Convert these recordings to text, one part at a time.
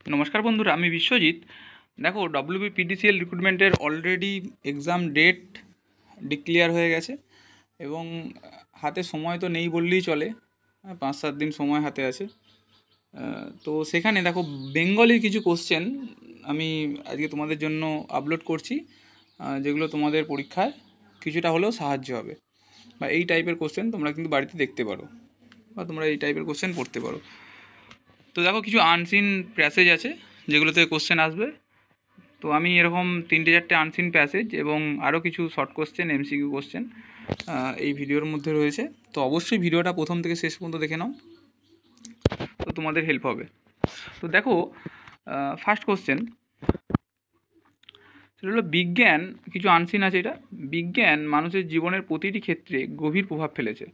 নমস্কার বন্ধুরা, আমি বিশ্বজিৎ। দেখো, ডব্লিউবিপিডিসিএল রিক্রুটমেন্টের অলরেডি এক্সাম ডেট ডিক্লেয়ার হয়ে গেছে এবং হাতে সময় তো নেই বললেই চলে। 5-7 দিন সময় হাতে আছে। তো সেখানে দেখো, বেঙ্গলির কিছু কোশ্চেন আমি আজকে তোমাদের জন্য আপলোড করছি, যেগুলো তোমাদের পরীক্ষায় কিছুটা হলেও সাহায্য হবে। বা এই টাইপের কোশ্চেন তোমরা কিন্তু বাড়িতে দেখতে পারো, বা তোমরা এই টাইপের কোশ্চেন পড়তে পারো। তো দেখো, কিছু আনসিন প্যাসেজ আছে যেগুলোতে কোশ্চেন আসবে। তো আমি এরকম 3-4টে আনসিন প্যাসেজ এবং আরও কিছু শর্ট কোশ্চেন, এমসিকিউ কোশ্চেন এই ভিডিওর মধ্যে রয়েছে। তো অবশ্যই ভিডিওটা প্রথম থেকে শেষ পর্যন্ত দেখে নাও, তো তোমাদের হেল্প হবে। তো দেখো, ফার্স্ট কোশ্চেন সেটা হলো, বিজ্ঞান কিছু আনসিন আছে। এটা বিজ্ঞান মানুষের জীবনের প্রতিটি ক্ষেত্রে গভীর প্রভাব ফেলেছে।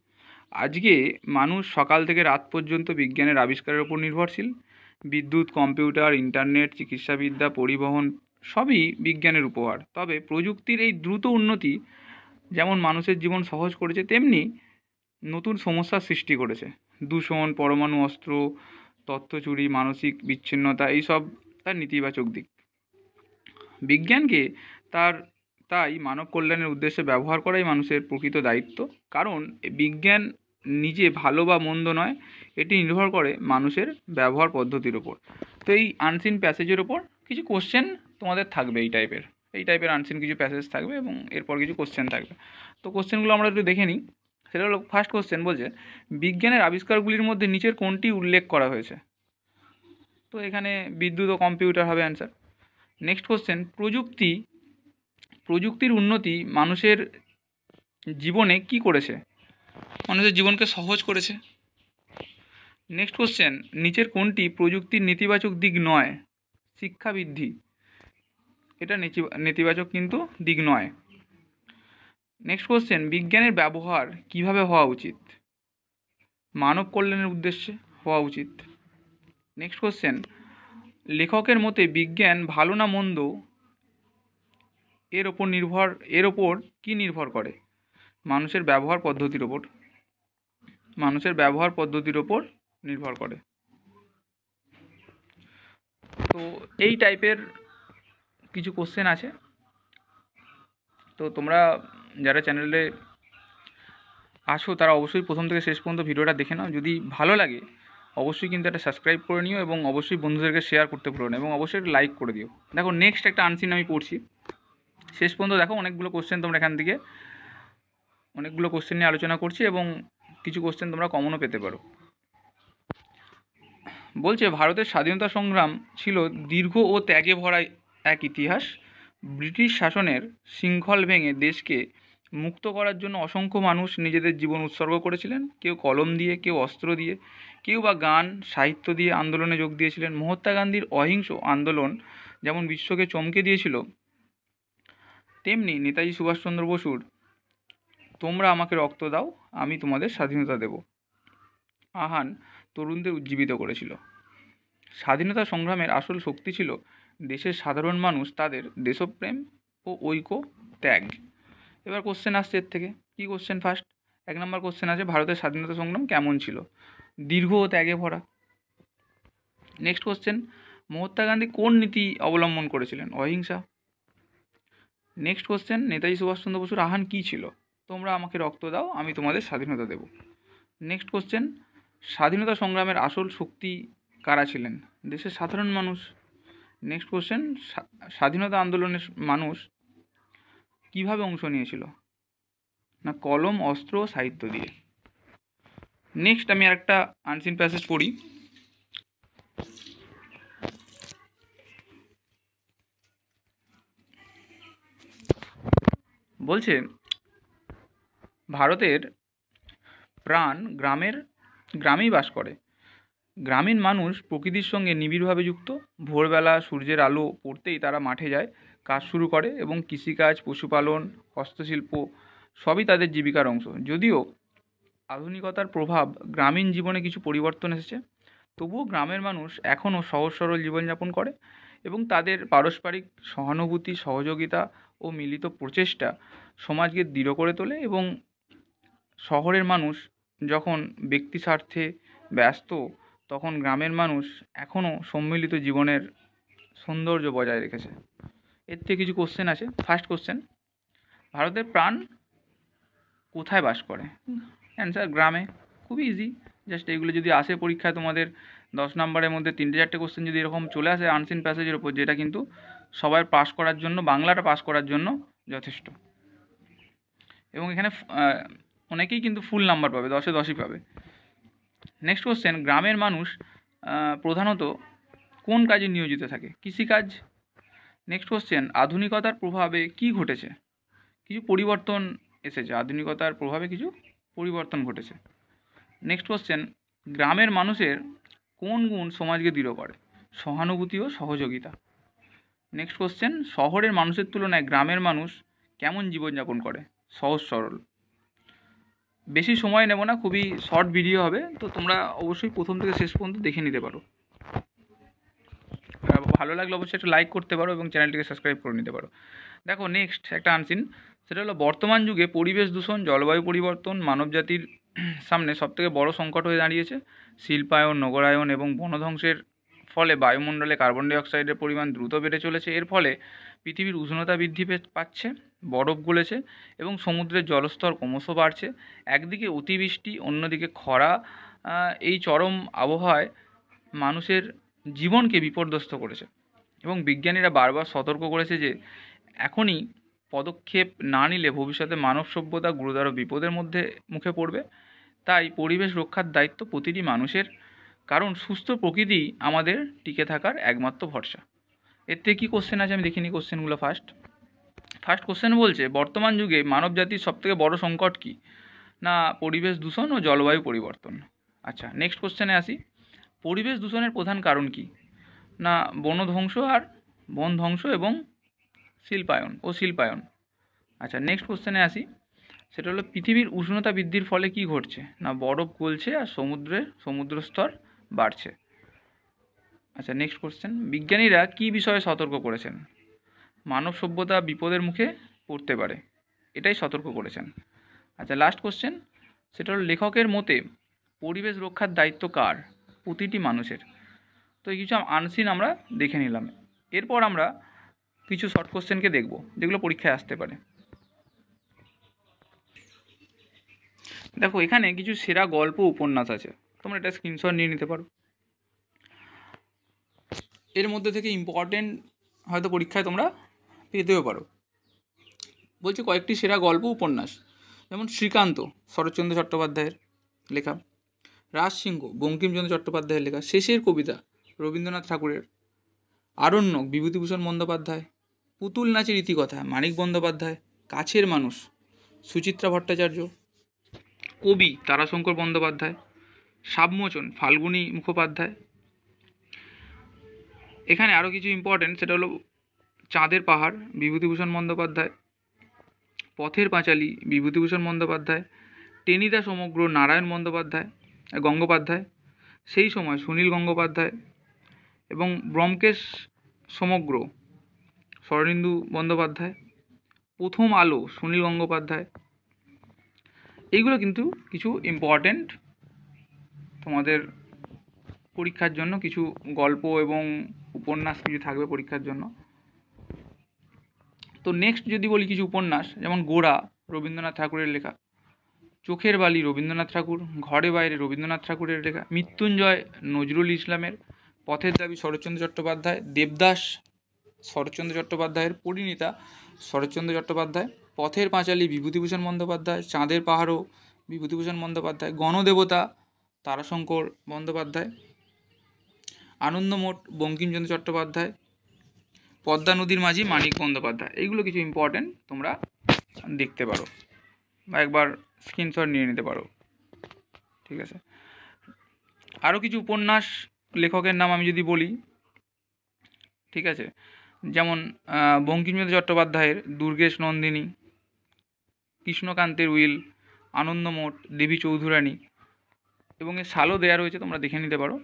আজকে মানুষ সকাল থেকে রাত পর্যন্ত বিজ্ঞানের আবিষ্কারের উপর নির্ভরশীল। বিদ্যুৎ, কম্পিউটার, ইন্টারনেট, চিকিৎসাবিদ্যা, পরিবহন সবই বিজ্ঞানের উপহার। তবে প্রযুক্তির এই দ্রুত উন্নতি যেমন মানুষের জীবন সহজ করেছে, তেমনি নতুন সমস্যার সৃষ্টি করেছে। দূষণ, পরমাণু অস্ত্র, তথ্য চুরি, মানসিক বিচ্ছিন্নতা, এইসব তার নেতিবাচক দিক। বিজ্ঞানকে তার তাই মানব কল্যাণের উদ্দেশ্যে ব্যবহার করাই মানুষের প্রকৃত দায়িত্ব। কারণ বিজ্ঞান নিজে ভালো বা মন্দ নয়, এটি নির্ভর করে মানুষের ব্যবহার পদ্ধতির ওপর। তো এই আনসিন প্যাসেজের ওপর কিছু কোশ্চেন তোমাদের থাকবে, এই টাইপের আনসিন কিছু প্যাসেজ থাকবে এবং এরপর কিছু কোশ্চেন থাকবে। তো কোশ্চেনগুলো আমরা একটু দেখে নিই। সেটা হলো, ফার্স্ট কোশ্চেন বলছে, বিজ্ঞানের আবিষ্কারগুলির মধ্যে নিচের কোনটি উল্লেখ করা হয়েছে? তো এখানে বিদ্যুৎ ও কম্পিউটার হবে অ্যান্সার। নেক্সট কোশ্চেন, প্রযুক্তির উন্নতি মানুষের জীবনে কি করেছে? মানুষের জীবনকে সহজ করেছে। নেক্সট কোশ্চেন, নিচের কোনটি প্রযুক্তির নেতিবাচক দিক নয়? শিক্ষা বৃদ্ধি, এটা নেতিবাচক কিন্তু দিক নয়। নেক্সট কোশ্চেন, বিজ্ঞানের ব্যবহার কিভাবে হওয়া উচিত? মানব কল্যাণের উদ্দেশ্যে হওয়া উচিত। নেক্সট কোশ্চেন, লেখকের মতে বিজ্ঞান ভালো না মন্দ, এর ওপর কি নির্ভর করে? মানুষের ব্যবহার পদ্ধতির ওপর নির্ভর করে। তো এই টাইপের কিছু কোশ্চেন আছে। তো তোমরা যারা চ্যানেলে আসো তারা অবশ্যই প্রথম থেকে শেষ পর্যন্ত ভিডিওটা দেখে নাও। যদি ভালো লাগে অবশ্যই কিন্তু একটা সাবস্ক্রাইব করে নিও এবং অবশ্যই বন্ধুদেরকে শেয়ার করতে ভুলো না এবং অবশ্যই লাইক করে দিও। দেখো, নেক্সট একটা আনসিন আমি পড়ছি, শেষ পর্যন্ত দেখো। অনেকগুলো কোশ্চেন নিয়ে আলোচনা করছি এবং কিছু কোশ্চেন তোমরা কমনও পেতে পারো। বলছে, ভারতের স্বাধীনতা সংগ্রাম ছিল দীর্ঘ ও ত্যাগে ভরা এক ইতিহাস। ব্রিটিশ শাসনের শৃঙ্খল ভেঙে দেশকে মুক্ত করার জন্য অসংখ্য মানুষ নিজেদের জীবন উৎসর্গ করেছিলেন। কেউ কলম দিয়ে, কেউ অস্ত্র দিয়ে, কেউ বা গান সাহিত্য দিয়ে আন্দোলনে যোগ দিয়েছিলেন। মহাত্মা গান্ধীর অহিংস আন্দোলন যেমন বিশ্বকে চমকে দিয়েছিল, তেমনি নেতাজি সুভাষচন্দ্র বসুর তোমরা আমাকে রক্ত দাও, আমি তোমাদের স্বাধীনতা দেব আহ্বান তরুণদের উজ্জীবিত করেছিল। স্বাধীনতা সংগ্রামের আসল শক্তি ছিল দেশের সাধারণ মানুষ, তাদের দেশপ্রেম ও ঐক্য ত্যাগ। এবার কোশ্চেন আসছে এর থেকে। কি কোশ্চেন? ফার্স্ট 1 নম্বর কোশ্চেন আছে, ভারতের স্বাধীনতা সংগ্রাম কেমন ছিল? দীর্ঘ ও ত্যাগে ভরা। নেক্সট কোশ্চেন, মহাত্মা গান্ধী কোন নীতি অবলম্বন করেছিলেন? অহিংসা। নেক্সট কোশ্চেন, নেতাজি সুভাষচন্দ্র বসুর আহ্বান কী ছিল? তোমরা আমাকে রক্ত দাও, আমি তোমাদের স্বাধীনতা দেব। নেক্সট কোশ্চেন, স্বাধীনতা সংগ্রামের আসল শক্তি কারা ছিলেন? দেশের সাধারণ মানুষ। নেক্সট কোশ্চেন, স্বাধীনতা আন্দোলনের মানুষ কিভাবে অংশ নিয়েছিল? না কলম, অস্ত্র, সাহিত্য দিয়ে। নেক্সট আমি আরেকটা আনসিন প্যাসেজ পড়ি। বলছে, ভারতের প্রাণ গ্রামেই বাস করে। গ্রামীণ মানুষ প্রকৃতির সঙ্গে নিবিড়ভাবে যুক্ত। ভোরবেলা সূর্যের আলো পড়তেই তারা মাঠে যায়, কাজ শুরু করে এবং কৃষিকাজ, পশুপালন, হস্তশিল্প সবই তাদের জীবিকার অংশ। যদিও আধুনিকতার প্রভাব গ্রামীণ জীবনে কিছু পরিবর্তন এসেছে, তবুও গ্রামের মানুষ এখনও সহজ সরল জীবনযাপন করে এবং তাদের পারস্পরিক সহানুভূতি, সহযোগিতা ও মিলিত প্রচেষ্টা সমাজকে দৃঢ় করে তোলে। এবং শহরের মানুষ যখন ব্যক্তি স্বার্থে ব্যস্ত, তখন গ্রামের মানুষ এখনও সম্মিলিত জীবনের সৌন্দর্য বজায় রেখেছে। এর থেকে কিছু কোশ্চেন আছে। ফার্স্ট কোশ্চেন, ভারতের প্রাণ কোথায় বাস করে? অ্যান্সার গ্রামে। খুবই ইজি, জাস্ট এগুলো যদি আসে পরীক্ষায় তোমাদের 10 নম্বরের মধ্যে 3-4টে কোশ্চেন যদি এরকম চলে আসে আনসিন প্যাসেজের উপর, যেটা কিন্তু সবাই পাস করার জন্য, বাংলাটা পাস করার জন্য যথেষ্ট। এবং এখানে অনেকেই কিন্তু ফুল নাম্বার পাবে, 10-এ 10ই পাবে। নেক্সট কোশ্চেন, গ্রামের মানুষ প্রধানত কোন কাজে নিয়োজিত থাকে? কৃষিকাজ। নেক্সট কোশ্চেন, আধুনিকতার প্রভাবে কি ঘটেছে? কিছু পরিবর্তন এসেছে, আধুনিকতার প্রভাবে কিছু পরিবর্তন ঘটেছে। নেক্সট কোশ্চেন, গ্রামের মানুষের কোন গুণ সমাজকে দৃঢ় করে? সহানুভূতি ও সহযোগিতা। নেক্সট কোশ্চেন, শহরের মানুষের তুলনায় গ্রামের মানুষ কেমন জীবনযাপন করে? সহজ সরল। বেশি সময় নেব না, খুবই শর্ট ভিডিও হবে, তো তোমরা অবশ্যই প্রথম থেকে শেষ পর্যন্ত দেখে নিতে পারো। ভালো লাগলে অবশ্যই একটা লাইক করতে পারো এবং চ্যানেলটিকে সাবস্ক্রাইব করে নিতে পারো। দেখো নেক্সট একটা আনসিন, সেটা হলো বর্তমান যুগে পরিবেশ দূষণ, জলবায়ু পরিবর্তন মানবজাতির সামনে সবথেকে বড় সংকট হয়ে দাঁড়িয়েছে। শিল্পায়ন, নগরায়ন এবং বনধ্বংসের ফলে বায়ুমণ্ডলে কার্বন ডাই অক্সাইডের পরিমাণ দ্রুত বেড়ে চলেছে। এর ফলে পৃথিবীর উষ্ণতা বৃদ্ধি পাচ্ছে, বরফ গলেছে এবং সমুদ্রের জলস্তর ক্রমশ বাড়ছে। একদিকে অতিবৃষ্টি, অন্যদিকে খরা, এই চরম আবহাওয়ায় মানুষের জীবনকে বিপর্যস্ত করেছে এবং বিজ্ঞানীরা বারবার সতর্ক করেছে যে এখনই পদক্ষেপ না নিলে ভবিষ্যতে মানব সভ্যতা গুরুতর বিপদের মুখে পড়বে। তাই পরিবেশ রক্ষার দায়িত্ব প্রতিটি মানুষের, কারণ সুস্থ প্রকৃতি আমাদের টিকে থাকার একমাত্র ভরসা। এর থেকে কী কোশ্চেন আছে আমি দেখিনি কোশ্চেনগুলো। ফার্স্ট কোশ্চেন বলছে, বর্তমান যুগে মানব জাতির সবথেকে বড় সংকট কী? না পরিবেশ দূষণ ও জলবায়ু পরিবর্তন। আচ্ছা, নেক্সট কোশ্চেনে আসি, পরিবেশ দূষণের প্রধান কারণ কী? না বন ধ্বংস এবং শিল্পায়ন। আচ্ছা, নেক্সট কোশ্চেনে আসি, সেটা হলো পৃথিবীর উষ্ণতা বৃদ্ধির ফলে কি ঘটছে? না বরফ গলছে আর সমুদ্রস্তর বাড়ছে। আচ্ছা, নেক্সট কোশ্চেন, বিজ্ঞানীরা কি বিষয়ে সতর্ক করেছেন? মানব সভ্যতা বিপদের মুখে পড়তে পারে, এটাই সতর্ক করেছেন। আচ্ছা, লাস্ট কোশ্চেন, সেটা হলো লেখকের মতে পরিবেশ রক্ষার দায়িত্ব কার? প্রতিটি মানুষের। তো এই কিছু আনসিন আমরা দেখে নিলাম। এরপর আমরা কিছু শর্ট কোশ্চেনকে দেখব যেগুলো পরীক্ষায় আসতে পারে। দেখো এখানে কিছু সেরা গল্প উপন্যাস আছে, তোমরা এটা স্ক্রিনশট নিয়ে নিতে পারো। এর মধ্যে থেকে ইম্পর্টেন্ট হয়তো পরীক্ষায় তোমরা পেতেও পারো। বলছি কয়েকটি সেরা গল্প উপন্যাস, যেমন শ্রীকান্ত শরৎচন্দ্র চট্টোপাধ্যায়ের লেখা, রাজসিংহ বঙ্কিমচন্দ্র চট্টোপাধ্যায়ের লেখা, শেষের কবিতা রবীন্দ্রনাথ ঠাকুরের, আরণ্যক বিভূতিভূষণ বন্দ্যোপাধ্যায়, পুতুল নাচের ইতিকথা মানিক বন্দ্যোপাধ্যায়, কাছের মানুষ সুচিত্রা ভট্টাচার্য, কবি তারাশঙ্কর বন্দ্যোপাধ্যায়, সাবমোচন ফাল্গুনী মুখোপাধ্যায়। এখানে আরও কিছু ইম্পর্টেন্ট, সেটা হলো চাঁদের পাহাড় বিভূতিভূষণ বন্দ্যোপাধ্যায়, পথের পাঁচালী বিভূতিভূষণ বন্দ্যোপাধ্যায়, টেনিদা সমগ্র নারায়ণ গঙ্গোপাধ্যায়, সেই সময় সুনীল গঙ্গোপাধ্যায় এবং ব্যোমকেশ সমগ্র শরদিন্দু বন্দ্যোপাধ্যায়, প্রথম আলো সুনীল গঙ্গোপাধ্যায়। এইগুলো কিন্তু কিছু ইম্পর্টেন্ট তোমাদের পরীক্ষার জন্য, কিছু গল্প এবং উপন্যাস কিছু থাকবে পরীক্ষার জন্য। তো নেক্সট যদি বলি কিছু উপন্যাস, যেমন গোরা রবীন্দ্রনাথ ঠাকুরের লেখা, চোখের বালি রবীন্দ্রনাথ ঠাকুর, ঘরে বাইরে রবীন্দ্রনাথ ঠাকুরের লেখা, মৃত্যুঞ্জয় নজরুল ইসলামের, পথের দাবি শরৎচন্দ্র চট্টোপাধ্যায়, দেবদাস শরৎচন্দ্র চট্টোপাধ্যায়ের, পরিণীতা শরৎচন্দ্র চট্টোপাধ্যায়, পথের পাঁচালী বিভূতিভূষণ বন্দ্যোপাধ্যায়, চাঁদের পাহাড়ও বিভূতিভূষণ বন্দ্যোপাধ্যায়, গণদেবতা তারাশঙ্কর বন্দ্যোপাধ্যায়, আনন্দমঠ বঙ্কিমচন্দ্র চট্টোপাধ্যায়, পদ্মা নদীর মাঝি মানিক বন্দ্যোপাধ্যায়। এইগুলো কিছু ইম্পর্টেন্ট, তোমরা দেখতে পারো বা একবার স্ক্রিনশট নিয়ে নিতে পারো। ঠিক আছে, আরও কিছু উপন্যাস লেখকের নাম আমি যদি বলি, ঠিক আছে, যেমন বঙ্কিমচন্দ্র চট্টোপাধ্যায়ের দুর্গেশ নন্দিনী, কৃষ্ণকান্তের উইল, আনন্দমঠ, দেবী চৌধুরানী, এবং এর সালও দেয়া রয়েছে, তোমরা দেখে নিতে পারো।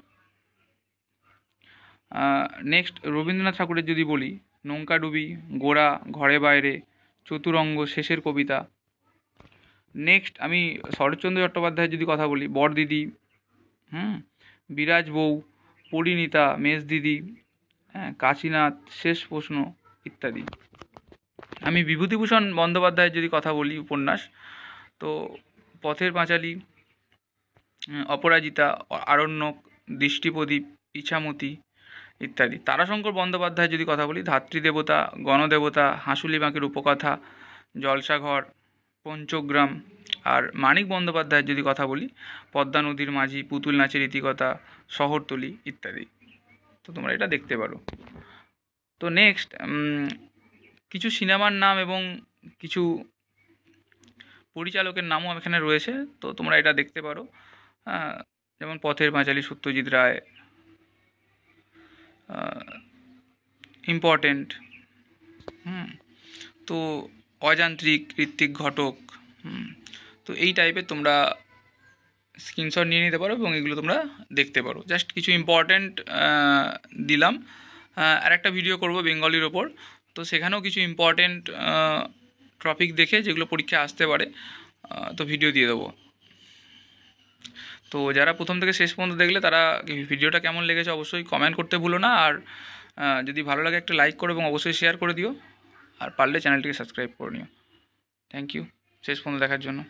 নেক্সট রবীন্দ্রনাথ ঠাকুরের যদি বলি, নৌকাডুবি, গোরা, ঘরে বাইরে, চতুরঙ্গ, শেষের কবিতা। নেক্সট আমি শরৎচন্দ্র চট্টোপাধ্যায়ের যদি কথা বলি, বরদিদি, বিরাজ বউ, পরিণীতা, মেজদিদি, হ্যাঁ, কাশীনাথ, শেষ প্রশ্ন ইত্যাদি। আমি বিভূতিভূষণ বন্দ্যোপাধ্যায়ের যদি কথা বলি উপন্যাস, তো পথের পাঁচালী, অপরাজিতা, আরণ্যক, দৃষ্টিপ্রদীপ, ইছামতি ইত্যাদি। তারাশঙ্কর বন্দ্যোপাধ্যায়ের যদি কথা বলি, ধাত্রীদেবতা, গণদেবতা, হাঁসুলি বাঁকের উপকথা, জলসাঘর, পঞ্চগ্রাম। আর মানিক বন্দ্যোপাধ্যায়ের যদি কথা বলি, পদ্মা নদীর মাঝি, পুতুল নাচের ইতিকথা, শহরতলি ইত্যাদি। তো তোমরা এটা দেখতে পারো। তো নেক্সট কিছু সিনেমার নাম এবং কিছু পরিচালকের নামও এখানে রয়েছে, তো তোমরা এটা দেখতে পারো। যেমন পথের পাঁচালী, সত্যজিৎ রায়, ইম্পর্টেন্ট। তো অযান্ত্রিক, ঋত্বিক ঘটক। তো এই টাইপের তোমরা স্ক্রিনশট নিয়ে নিতে পারো এবং এগুলো তোমরা দেখতে পারো। জাস্ট কিছু ইম্পর্ট্যান্ট দিলাম। আর একটা ভিডিও করব বেঙ্গলির ওপর, তো সেখানেও কিছু ইম্পর্ট্যান্ট টপিক দেখে যেগুলো পরীক্ষায় আসতে পারে, তো ভিডিও দিয়ে দেবো। তো যারা প্রথম থেকে শেষ পর্যন্ত দেখলে তারা ভিডিওটা কেমন লেগেছে অবশ্যই কমেন্ট করতে ভুলো না। আর যদি ভালো লাগে একটা লাইক করো এবং অবশ্যই শেয়ার করে দিও। আর পারলে চ্যানেলটিকে সাবস্ক্রাইব করে নিও। থ্যাংক ইউ শেষ পর্যন্ত দেখার জন্য।